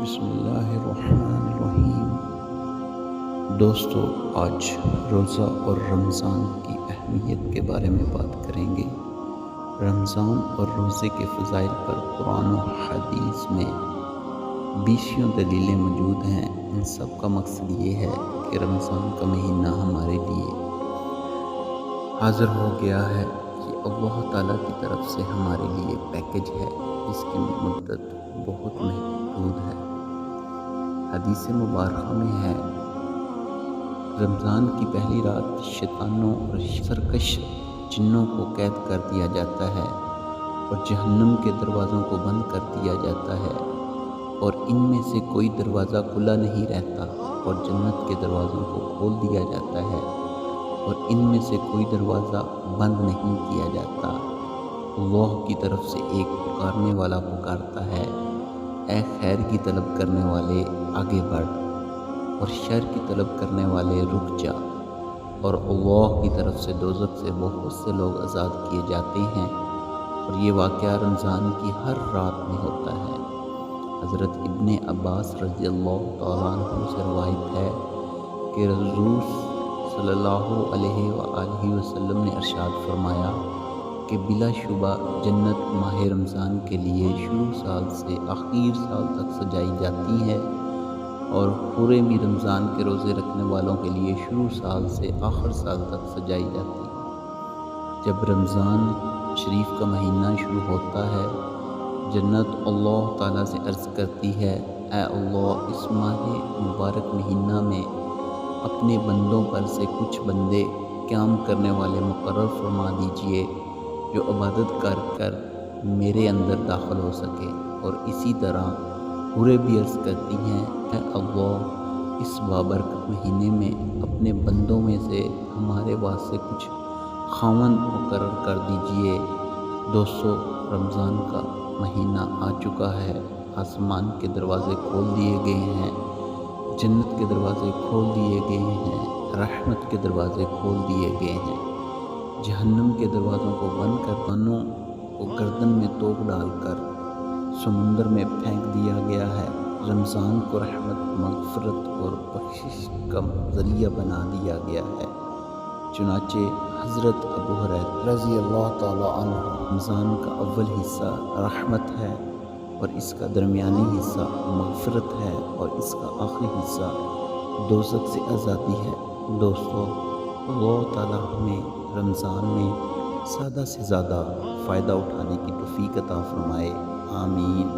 بسم اللہ الرحمن الرحیم۔ دوستو، آج روزہ اور رمضان کی اہمیت کے بارے میں بات کریں گے۔ رمضان اور روزے کے فضائل پر قرآن و حدیث میں بیسیوں دلیلیں موجود ہیں۔ ان سب کا مقصد یہ ہے کہ رمضان کا مہینہ ہمارے لیے حاضر ہو گیا ہے۔ یہ اللہ تعالیٰ کی طرف سے ہمارے لیے پیکج ہے جس کی مدت بہت محدود ہے۔ حدیث مبارکہ میں ہے، رمضان کی پہلی رات شیطانوں اور سرکش جنوں کو قید کر دیا جاتا ہے اور جہنم کے دروازوں کو بند کر دیا جاتا ہے، اور ان میں سے کوئی دروازہ کھلا نہیں رہتا، اور جنت کے دروازوں کو کھول دیا جاتا ہے اور ان میں سے کوئی دروازہ بند نہیں کیا جاتا۔ اللہ کی طرف سے ایک پکارنے والا پکارتا ہے، اے خیر کی طلب کرنے والے آگے بڑھ، اور شر کی طلب کرنے والے رک جا۔ اور اللہ کی طرف سے دوزخ سے بہت سے لوگ آزاد کیے جاتے ہیں، اور یہ واقعہ رمضان کی ہر رات میں ہوتا ہے۔ حضرت ابن عباس رضی اللہ تعالیٰ عنہ سے روایت ہے کہ رسول صلی اللہ علیہ وآلہ وسلم نے ارشاد فرمایا کہ بلا شبہ جنت ماہ رمضان کے لیے شروع سال سے آخر سال تک سجائی جاتی ہے، اور حوریں بھی رمضان کے روزے رکھنے والوں کے لیے شروع سال سے آخر سال تک سجائی جاتی ہے۔ جب رمضان شریف کا مہینہ شروع ہوتا ہے، جنت اللہ تعالیٰ سے عرض کرتی ہے، اے اللہ، اس ماہ مبارک مہینہ میں اپنے بندوں پر سے کچھ بندے قیام کرنے والے مقرر فرما دیجئے جو عبادت کر کر میرے اندر داخل ہو سکے۔ اور اسی طرح حوریں بھی عرض کرتی ہیں، اے اللہ، اس بابرکت مہینے میں اپنے بندوں میں سے ہمارے واسطے کچھ خاوند مقرر کر دیجئے۔ دوستو، رمضان کا مہینہ آ چکا ہے، آسمان کے دروازے کھول دیے گئے ہیں، جنت کے دروازے کھول دیے گئے ہیں، رحمت کے دروازے کھول دیے گئے ہیں، جہنم کے دروازوں کو بند کر بنوں کو گردن میں توق ڈال کر سمندر میں پھینک دیا گیا ہے۔ رمضان کو رحمت، مغفرت اور بخشش کا ذریعہ بنا دیا گیا ہے۔ چنانچہ حضرت ابو ہریرہ رضی اللہ تعالیٰ عنہ، رمضان کا اول حصہ رحمت ہے اور اس کا درمیانی حصہ مغفرت ہے اور اس کا آخری حصہ دوزخ سے آزادی ہے۔ دوستو، اللہ تعالیٰ ہمیں رمضان میں زیادہ سے زیادہ فائدہ اٹھانے کی توفیق عطا فرمائے۔ آمین۔